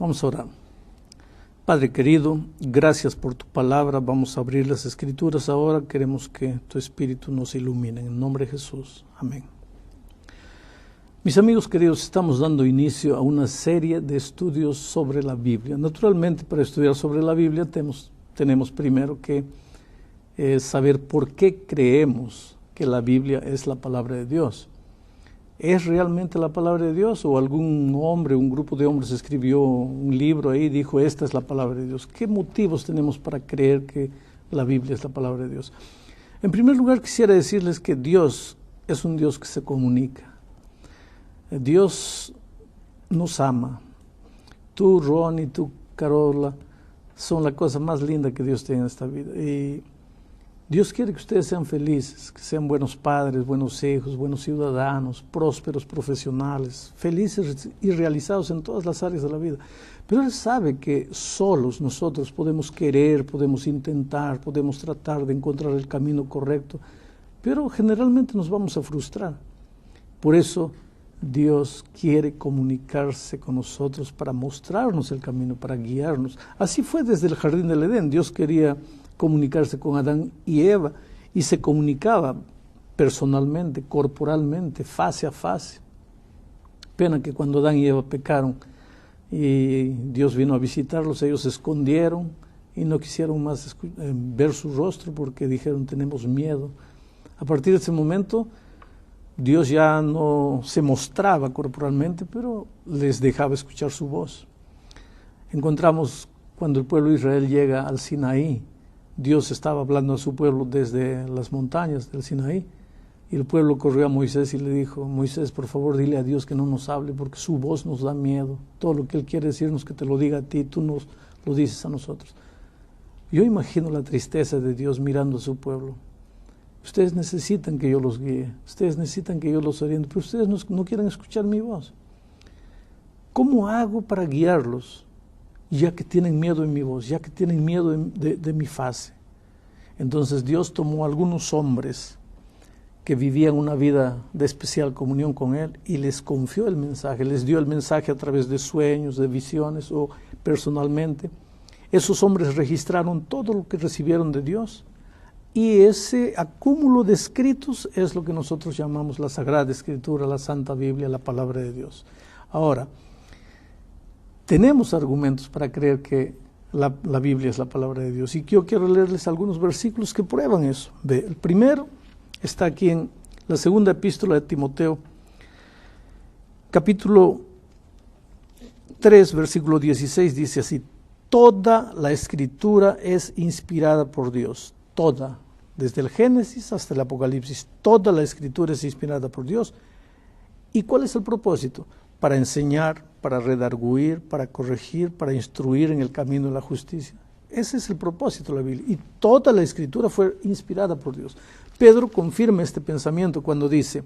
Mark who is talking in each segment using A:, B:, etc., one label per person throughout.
A: Vamos a orar. Padre querido, gracias por tu palabra. Vamos a abrir las Escrituras ahora. Queremos que tu Espíritu nos ilumine. En el nombre de Jesús. Amén. Mis amigos queridos, estamos dando inicio a una serie de estudios sobre la Biblia. Naturalmente, para estudiar sobre la Biblia tenemos primero que saber por qué creemos que la Biblia es la palabra de Dios. ¿Es realmente la palabra de Dios o algún hombre, un grupo de hombres escribió un libro ahí y dijo esta es la palabra de Dios? ¿Qué motivos tenemos para creer que la Biblia es la palabra de Dios? En primer lugar, quisiera decirles que Dios es un Dios que se comunica. Dios nos ama. Tú, Ronnie, tú, Carola, son la cosa más linda que Dios tiene en esta vida. Y Dios quiere que ustedes sean felices, que sean buenos padres, buenos hijos, buenos ciudadanos, prósperos profesionales, felices y realizados en todas las áreas de la vida. Pero Él sabe que solos nosotros podemos querer, podemos intentar, podemos tratar de encontrar el camino correcto, pero generalmente nos vamos a frustrar. Por eso Dios quiere comunicarse con nosotros para mostrarnos el camino, para guiarnos. Así fue desde el Jardín del Edén. Dios quería comunicarse con Adán y Eva y se comunicaba personalmente, corporalmente, face a face. Pena que cuando Adán y Eva pecaron y Dios vino a visitarlos, ellos se escondieron y no quisieron más ver su rostro porque dijeron tenemos miedo. A partir de ese momento Dios ya no se mostraba corporalmente, pero les dejaba escuchar su voz. Encontramos cuando el pueblo de Israel llega al Sinaí, Dios estaba hablando a su pueblo desde las montañas del Sinaí, y el pueblo corrió a Moisés y le dijo, Moisés, por favor, dile a Dios que no nos hable, porque su voz nos da miedo. Todo lo que Él quiere decirnos que te lo diga a ti, tú nos lo dices a nosotros. Yo imagino la tristeza de Dios mirando a su pueblo. Ustedes necesitan que yo los guíe, ustedes necesitan que yo los oriente, pero ustedes no quieren escuchar mi voz. ¿Cómo hago para guiarlos? Ya que tienen miedo de mi voz, ya que tienen miedo de mi fase. Entonces Dios tomó a algunos hombres que vivían una vida de especial comunión con Él y les confió el mensaje, les dio el mensaje a través de sueños, de visiones o personalmente. Esos hombres registraron todo lo que recibieron de Dios. Y ese acúmulo de escritos es lo que nosotros llamamos la Sagrada Escritura, la Santa Biblia, la Palabra de Dios. Ahora, tenemos argumentos para creer que la Biblia es la Palabra de Dios. Y yo quiero leerles algunos versículos que prueban eso. El primero está aquí en la segunda epístola de Timoteo, capítulo 3, versículo 16, dice así, toda la Escritura es inspirada por Dios. Toda, desde el Génesis hasta el Apocalipsis, toda la Escritura es inspirada por Dios. ¿Y cuál es el propósito? Para enseñar, para redarguir, para corregir, para instruir en el camino de la justicia. Ese es el propósito de la Biblia. Y toda la Escritura fue inspirada por Dios. Pedro confirma este pensamiento cuando dice,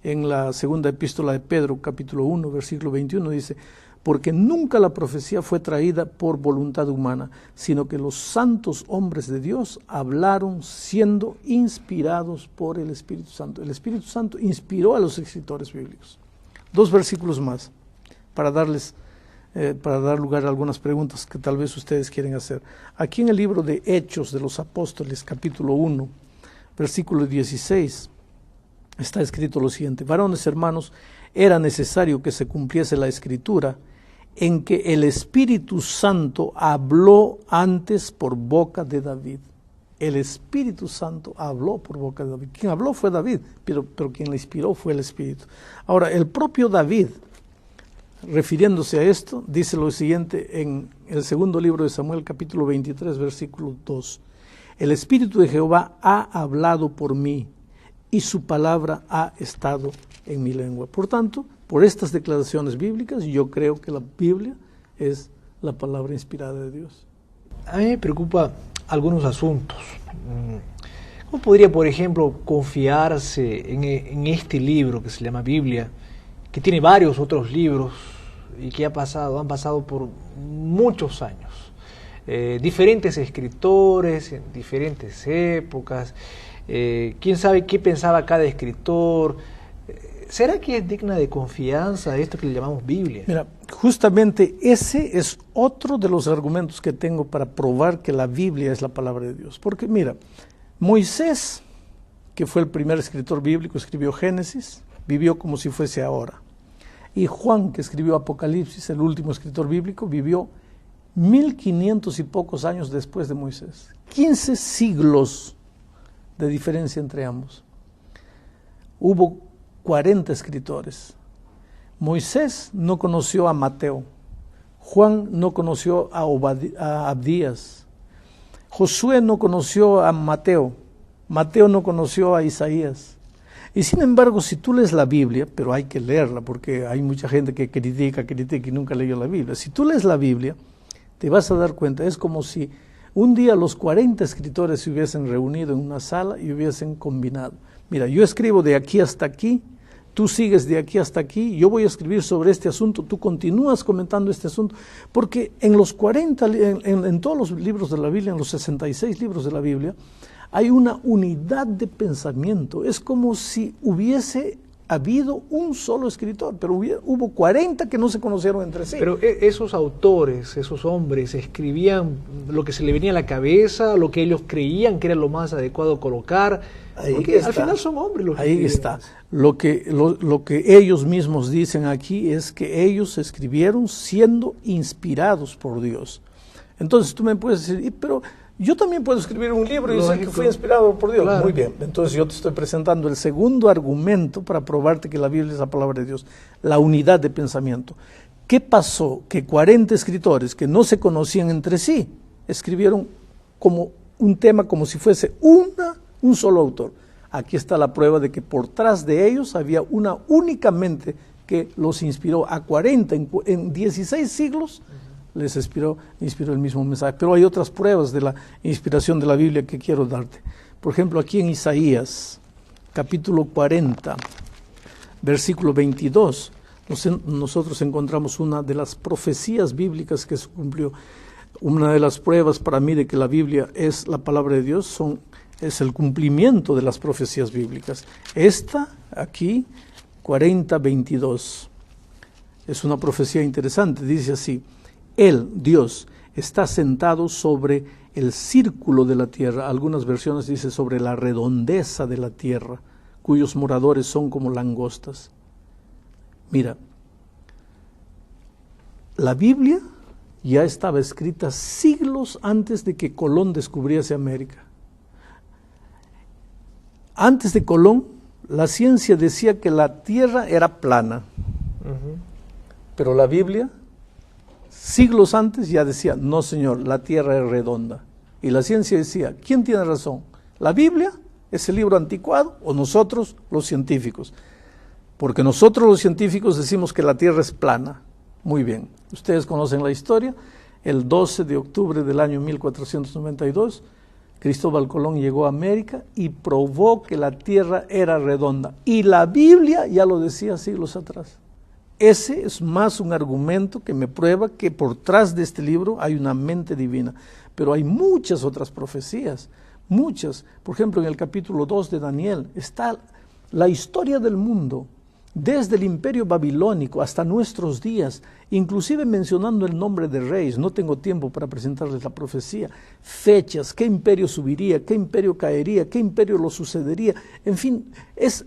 A: en la segunda epístola de Pedro, capítulo 1, versículo 21, dice, porque nunca la profecía fue traída por voluntad humana, sino que los santos hombres de Dios hablaron siendo inspirados por el Espíritu Santo. El Espíritu Santo inspiró a los escritores bíblicos. Dos versículos más para dar lugar a algunas preguntas que tal vez ustedes quieren hacer. Aquí en el libro de Hechos de los Apóstoles, capítulo 1, versículo 16, está escrito lo siguiente, varones hermanos, era necesario que se cumpliese la Escritura, en que el Espíritu Santo habló antes por boca de David. El Espíritu Santo habló por boca de David. Quien habló fue David, pero quien le inspiró fue el Espíritu. Ahora, el propio David, refiriéndose a esto, dice lo siguiente en el segundo libro de Samuel, capítulo 23, versículo 2. El Espíritu de Jehová ha hablado por mí, y su palabra ha estado en mi lengua. Por tanto, por estas declaraciones bíblicas, yo creo que la Biblia es la palabra inspirada de Dios.
B: A mí me preocupa algunos asuntos. ¿Cómo podría, por ejemplo, confiarse en este libro que se llama Biblia, que tiene varios otros libros y que han pasado por muchos años? Diferentes escritores en diferentes épocas, quién sabe qué pensaba cada escritor, ¿Será que es digna de confianza esto que le llamamos Biblia?
A: Mira, justamente ese es otro de los argumentos que tengo para probar que la Biblia es la palabra de Dios. Porque mira, Moisés, que fue el primer escritor bíblico, escribió Génesis, vivió como si fuese ahora. Y Juan, que escribió Apocalipsis, el último escritor bíblico, vivió 1500 y pocos años después de Moisés. 15 siglos de diferencia entre ambos. Hubo 40 escritores. Moisés no conoció a Mateo. Juan no conoció a Abdías. Josué no conoció a Mateo. Mateo no conoció a Isaías. Y sin embargo, si tú lees la Biblia, pero hay que leerla porque hay mucha gente que critica y nunca leyó la Biblia. Si tú lees la Biblia, te vas a dar cuenta, es como si un día los 40 escritores se hubiesen reunido en una sala y hubiesen combinado. Mira, yo escribo de aquí hasta aquí, tú sigues de aquí hasta aquí, yo voy a escribir sobre este asunto, tú continúas comentando este asunto, porque en los 40, en todos los libros de la Biblia, en los 66 libros de la Biblia, hay una unidad de pensamiento. Es como si hubiese habido un solo escritor, pero hubo 40 que no se conocieron entre sí.
B: Pero esos autores, esos hombres, escribían lo que se le venía a la cabeza, lo que ellos creían que era lo más adecuado colocar, porque al final son hombres los que
A: ahí
B: escriben.
A: está. Lo que ellos mismos dicen aquí es que ellos escribieron siendo inspirados por Dios. Entonces tú me puedes decir, pero yo también puedo escribir un libro y decir que fui inspirado por Dios.
B: Claro.
A: Muy bien, entonces yo te estoy presentando el segundo argumento para probarte que la Biblia es la palabra de Dios, la unidad de pensamiento. ¿Qué pasó? Que 40 escritores que no se conocían entre sí escribieron como un tema como si fuese un solo autor. Aquí está la prueba de que por tras de ellos había una única mente que los inspiró a 40 en 16 siglos. Les inspiró el mismo mensaje. Pero hay otras pruebas de la inspiración de la Biblia que quiero darte. Por ejemplo, aquí en Isaías, capítulo 40, versículo 22, nosotros encontramos una de las profecías bíblicas que se cumplió. Una de las pruebas para mí de que la Biblia es la palabra de Dios es el cumplimiento de las profecías bíblicas. Esta, aquí, 40:22, es una profecía interesante. Dice así: Él, Dios, está sentado sobre el círculo de la tierra. Algunas versiones dicen sobre la redondeza de la tierra, cuyos moradores son como langostas. Mira, la Biblia ya estaba escrita siglos antes de que Colón descubriese América. Antes de Colón, la ciencia decía que la tierra era plana. Pero la Biblia, siglos antes, ya decía, no señor, la tierra es redonda. Y la ciencia decía, ¿quién tiene razón? ¿La Biblia, ese libro anticuado, o nosotros, los científicos? Porque nosotros los científicos decimos que la tierra es plana. Muy bien, ustedes conocen la historia. El 12 de octubre del año 1492, Cristóbal Colón llegó a América y probó que la tierra era redonda. Y la Biblia ya lo decía siglos atrás. Ese es más un argumento que me prueba que por tras de este libro hay una mente divina. Pero hay muchas otras profecías, muchas. Por ejemplo, en el capítulo 2 de Daniel está la historia del mundo, desde el imperio babilónico hasta nuestros días, inclusive mencionando el nombre de reyes. No tengo tiempo para presentarles la profecía, fechas, qué imperio subiría, qué imperio caería, qué imperio lo sucedería. En fin, es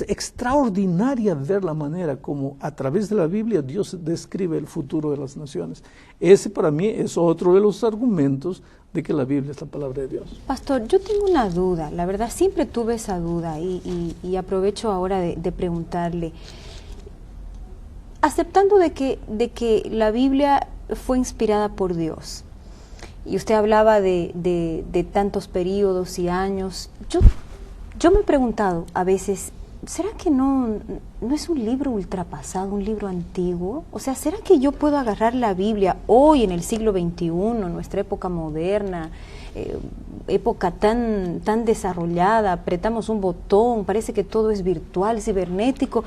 A: extraordinaria ver la manera como a través de la Biblia Dios describe el futuro de las naciones. Ese para mí es otro de los argumentos de que la Biblia es la palabra de Dios.
C: Pastor, yo tengo una duda, la verdad siempre tuve esa duda y aprovecho ahora de preguntarle, aceptando de que la Biblia fue inspirada por Dios, y usted hablaba de tantos periodos y años, yo me he preguntado a veces, ¿será que no es un libro ultrapasado, un libro antiguo? O sea, ¿será que yo puedo agarrar la Biblia hoy en el siglo XXI, nuestra época moderna, época tan desarrollada, apretamos un botón, parece que todo es virtual, cibernético,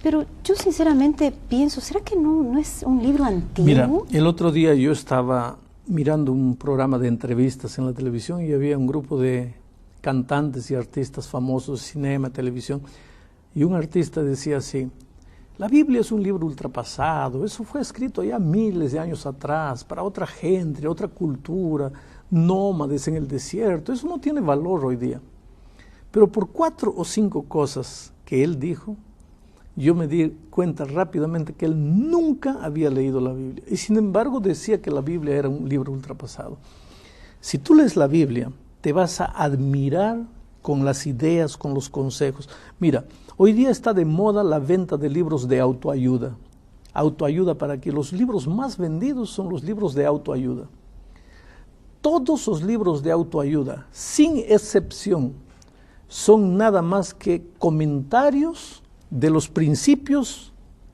C: pero yo sinceramente pienso, ¿será que no es un libro antiguo?
A: Mira, el otro día yo estaba mirando un programa de entrevistas en la televisión y había un grupo de cantantes y artistas famosos, cinema, televisión, Y un artista decía así: la Biblia es un libro ultrapasado, eso fue escrito ya miles de años atrás, para otra gente, otra cultura, nómades en el desierto, eso no tiene valor hoy día. Pero por 4 o 5 cosas que él dijo, yo me di cuenta rápidamente que él nunca había leído la Biblia. Y sin embargo decía que la Biblia era un libro ultrapasado. Si tú lees la Biblia, te vas a admirar con las ideas, con los consejos. Mira, hoy día está de moda la venta de libros de autoayuda. Autoayuda para que los libros más vendidos son los libros de autoayuda. Todos los libros de autoayuda, sin excepción, son nada más que comentarios de los principios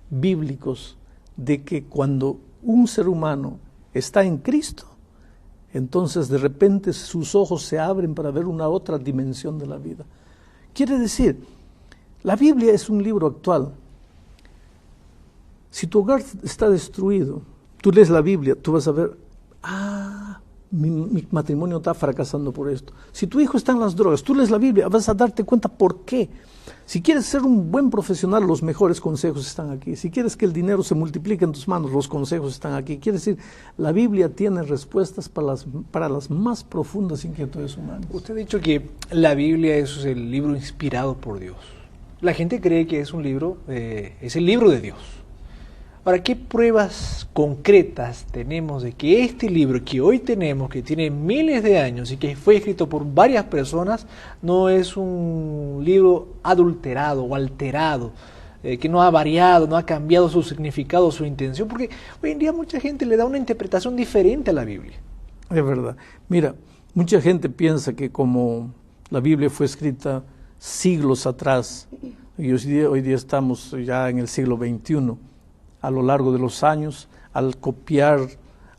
A: bíblicos de que cuando un ser humano está en Cristo, entonces de repente sus ojos se abren para ver una otra dimensión de la vida. Quiere decir, la Biblia es un libro actual. Si tu hogar está destruido, tú lees la Biblia, tú vas a ver, mi matrimonio está fracasando por esto. Si tu hijo está en las drogas, tú lees la Biblia, vas a darte cuenta por qué. Si quieres ser un buen profesional, los mejores consejos están aquí. Si quieres que el dinero se multiplique en tus manos, los consejos están aquí. Quiere decir, la Biblia tiene respuestas para las más profundas inquietudes humanas.
B: Usted ha dicho que la Biblia es el libro inspirado por Dios. La gente cree que es un libro, es el libro de Dios. Ahora, ¿qué pruebas concretas tenemos de que este libro que hoy tenemos, que tiene miles de años y que fue escrito por varias personas, no es un libro adulterado o alterado, que no ha variado, no ha cambiado su significado, su intención? Porque hoy en día mucha gente le da una interpretación diferente a la Biblia.
A: Es verdad. Mira, mucha gente piensa que como la Biblia fue escrita siglos atrás, y hoy día estamos ya en el siglo XXI, a lo largo de los años, al copiar,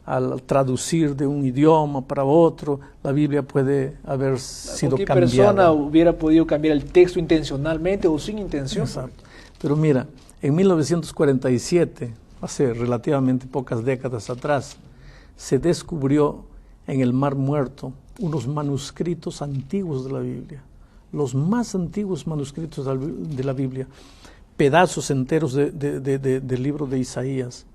A: al traducir de un idioma para otro, la Biblia puede haber sido cambiada.
B: Cualquier persona hubiera podido cambiar el texto intencionalmente o sin intención.
A: Exacto. Pero mira, en 1947, hace relativamente pocas décadas atrás, se descubrió en el Mar Muerto unos manuscritos antiguos de la Biblia, los más antiguos manuscritos de la Biblia, pedazos enteros del libro de Isaías.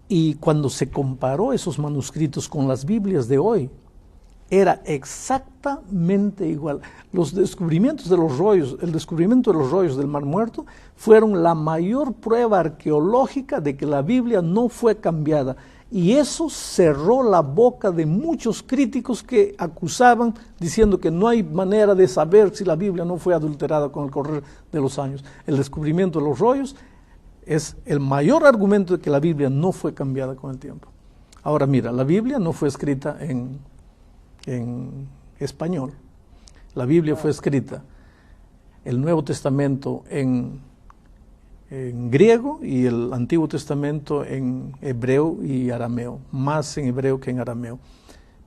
A: Y cuando se comparó esos manuscritos con las Biblias de hoy, era exactamente igual. Los descubrimientos de los rollos, el descubrimiento de los rollos del Mar Muerto fueron la mayor prueba arqueológica de que la Biblia no fue cambiada. Y eso cerró la boca de muchos críticos que acusaban, diciendo que no hay manera de saber si la Biblia no fue adulterada con el correr de los años. El descubrimiento de los rollos es el mayor argumento de que la Biblia no fue cambiada con el tiempo. Ahora mira, la Biblia no fue escrita en español. La Biblia fue escrita, el Nuevo Testamento en griego y el Antiguo Testamento en hebreo y arameo, más en hebreo que en arameo.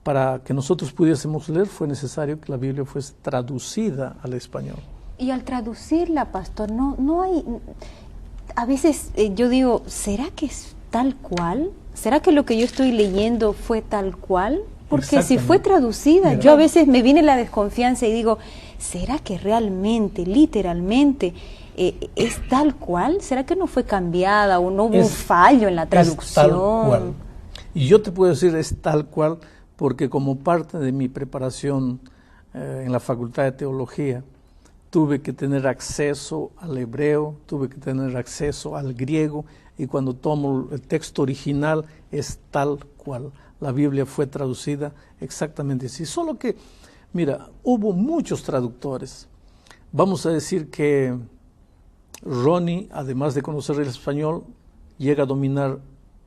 A: Para que nosotros pudiésemos leer fue necesario que la Biblia fuese traducida al español.
C: Y al traducirla, pastor, no hay... A veces yo digo, ¿será que es tal cual? ¿Será que lo que yo estoy leyendo fue tal cual? Porque si fue traducida, mira, yo a veces me viene la desconfianza y digo, ¿será que realmente, literalmente, es tal cual? ¿Será que no fue cambiada o no hubo un fallo en la traducción?
A: Es tal cual. Y yo te puedo decir es tal cual porque como parte de mi preparación en la Facultad de Teología, tuve que tener acceso al hebreo, tuve que tener acceso al griego, y cuando tomo el texto original es tal cual. La Biblia fue traducida exactamente así. Solo que, mira, hubo muchos traductores. Vamos a decir que Ronnie, además de conocer el español, llega a dominar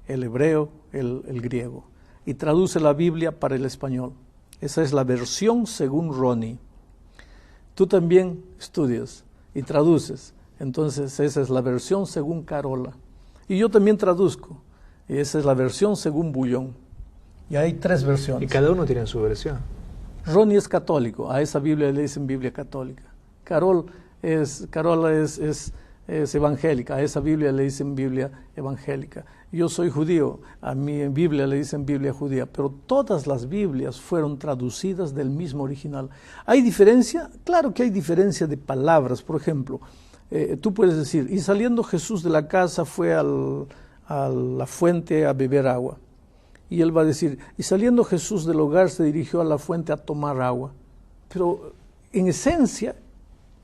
A: el hebreo, el griego, y traduce la Biblia para el español. Esa es la versión según Ronnie. Tú también estudias y traduces, entonces esa es la versión según Carola. Y yo también traduzco, y esa es la versión según Bullón. Y hay 3 versiones.
B: Y cada uno tiene su versión.
A: Ronnie es católico, a esa Biblia le dicen Biblia católica. Carola es evangélica, a esa Biblia le dicen Biblia evangélica. Yo soy judío, a mi Biblia le dicen Biblia judía, pero todas las Biblias fueron traducidas del mismo original. ¿Hay diferencia? Claro que hay diferencia de palabras. Por ejemplo, tú puedes decir, y saliendo Jesús de la casa fue a la fuente a beber agua. Y él va a decir, y saliendo Jesús del hogar se dirigió a la fuente a tomar agua. Pero en esencia,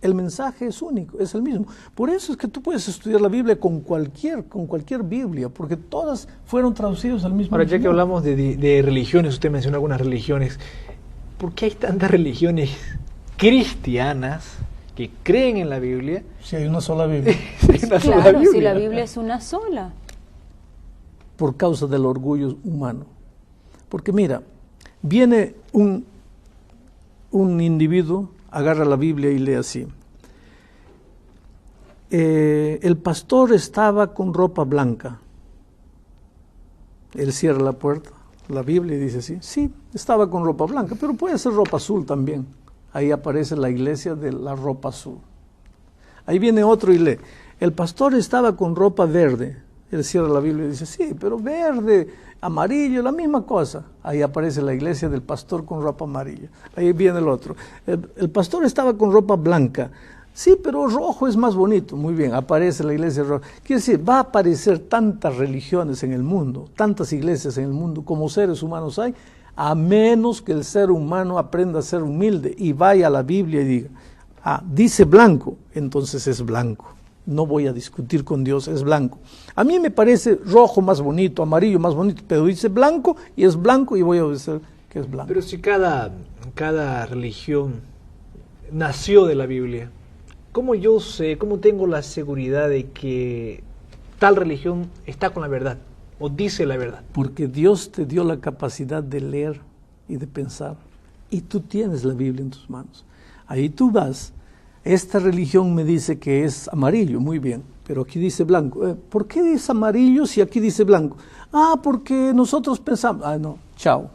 A: el mensaje es único, es el mismo. Por eso es que tú puedes estudiar la Biblia con cualquier Biblia, porque todas fueron traducidas al mismo
B: Ahora, ya que
A: idioma.
B: hablamos de religiones, usted mencionó algunas religiones, ¿por qué hay tantas religiones cristianas que creen en la Biblia?
A: Si hay una sola Biblia.
B: Hay una sola
C: Claro, si
B: Biblia.
C: la Biblia es una sola.
A: Por causa del orgullo humano. Porque mira, viene un individuo, agarra la Biblia y lee así. El pastor estaba con ropa blanca. Él cierra la puerta, la Biblia, y dice así, sí, estaba con ropa blanca, pero puede ser ropa azul también. Ahí aparece la iglesia de la ropa azul. Ahí viene otro y lee, el pastor estaba con ropa verde. Él cierra la Biblia y dice, sí, pero verde, amarillo, la misma cosa. Ahí aparece la iglesia del pastor con ropa amarilla. Ahí viene el otro. El pastor estaba con ropa blanca. Sí, pero rojo es más bonito. Muy bien, aparece la iglesia roja. Quiere decir, va a aparecer tantas religiones en el mundo, tantas iglesias en el mundo como seres humanos hay, a menos que el ser humano aprenda a ser humilde y vaya a la Biblia y diga, dice blanco, entonces es blanco. No voy a discutir con Dios, es blanco. A mí me parece rojo más bonito, amarillo más bonito, pero dice blanco y es blanco y voy a decir que es blanco.
B: Pero si cada religión nació de la Biblia, ¿cómo yo sé, cómo tengo la seguridad de que tal religión está con la verdad o dice la verdad?
A: Porque Dios te dio la capacidad de leer y de pensar y tú tienes la Biblia en tus manos. Ahí tú vas. Esta religión me dice que es amarillo, muy bien, pero aquí dice blanco. ¿Por qué dice amarillo si aquí dice blanco? Porque nosotros pensamos. No, chao.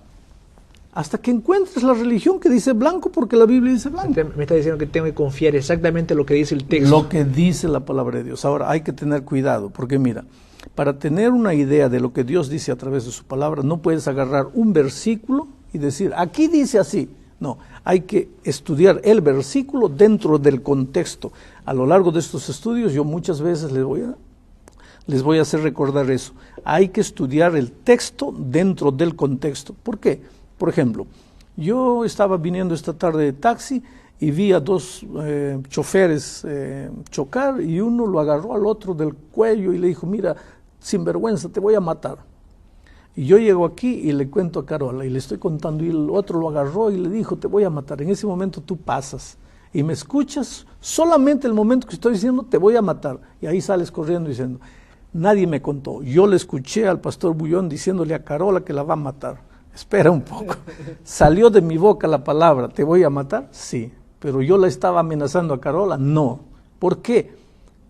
A: Hasta que encuentres la religión que dice blanco porque la Biblia dice blanco.
B: Me está diciendo que tengo que confiar exactamente en lo que dice el texto.
A: Lo que dice la palabra de Dios. Ahora, hay que tener cuidado, porque mira, para tener una idea de lo que Dios dice a través de su palabra, no puedes agarrar un versículo y decir, aquí dice así. No, hay que estudiar el versículo dentro del contexto. A lo largo de estos estudios yo muchas veces les voy a hacer recordar eso. Hay que estudiar el texto dentro del contexto. ¿Por qué? Por ejemplo, yo estaba viniendo esta tarde de taxi y vi a dos choferes chocar y uno lo agarró al otro del cuello y le dijo, mira, sinvergüenza, te voy a matar. Y yo llego aquí y le cuento a Carola y le estoy contando y el otro lo agarró y le dijo, te voy a matar. En ese momento tú pasas y me escuchas solamente el momento que estoy diciendo, te voy a matar. Y ahí sales corriendo diciendo, nadie me contó. Yo le escuché al pastor Bullón diciéndole a Carola que la va a matar. Espera un poco. ¿Salió de mi boca la palabra, te voy a matar? Sí. Pero yo la estaba amenazando a Carola. No. ¿Por qué?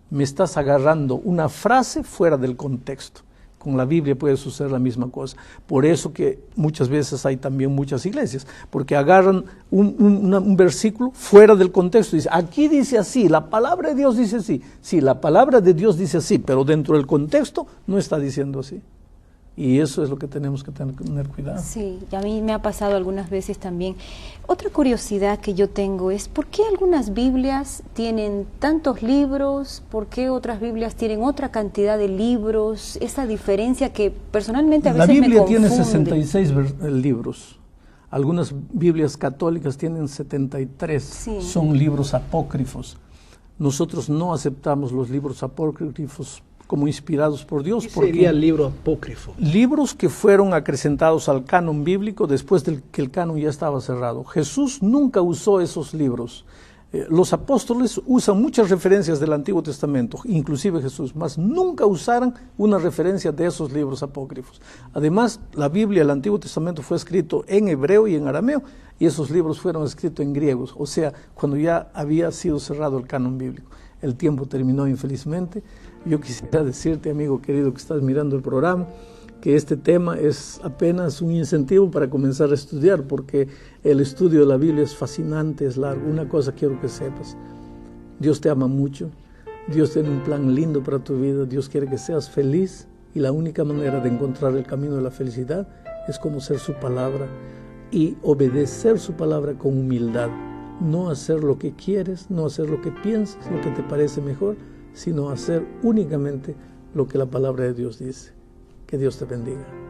A: Me estás agarrando una frase fuera del contexto. Con la Biblia puede suceder la misma cosa. Por eso que muchas veces hay también muchas iglesias, porque agarran un versículo fuera del contexto y dicen, aquí dice así, la palabra de Dios dice así. Sí, la palabra de Dios dice así, pero dentro del contexto no está diciendo así. Y eso es lo que tenemos que tener cuidado.
C: Sí, y a mí me ha pasado algunas veces también. Otra curiosidad que yo tengo es, ¿por qué algunas Biblias tienen tantos libros? ¿Por qué otras Biblias tienen otra cantidad de libros? Esa diferencia que personalmente a veces me confunde.
A: La Biblia tiene 66 libros. Algunas Biblias católicas tienen 73.
C: Sí.
A: Son libros apócrifos. Nosotros no aceptamos los libros apócrifos como inspirados por Dios.
B: ¿Qué sería el libro apócrifo?
A: Libros que fueron acrecentados al canon bíblico después de que el canon ya estaba cerrado. Jesús nunca usó esos libros. Los apóstoles usan muchas referencias del Antiguo Testamento, inclusive Jesús, mas nunca usaron una referencia de esos libros apócrifos. Además, la Biblia, el Antiguo Testamento, fue escrito en hebreo y en arameo, y esos libros fueron escritos en griegos, o sea, cuando ya había sido cerrado el canon bíblico. El tiempo terminó infelizmente. Yo quisiera decirte, amigo querido que estás mirando el programa, que este tema es apenas un incentivo para comenzar a estudiar, porque el estudio de la Biblia es fascinante, es largo. Una cosa quiero que sepas, Dios te ama mucho, Dios tiene un plan lindo para tu vida, Dios quiere que seas feliz, y la única manera de encontrar el camino de la felicidad es conocer su palabra y obedecer su palabra con humildad. no hacer lo que quieres, no hacer lo que piensas, lo que te parece mejor, sino hacer únicamente lo que la palabra de Dios dice. Que Dios te bendiga.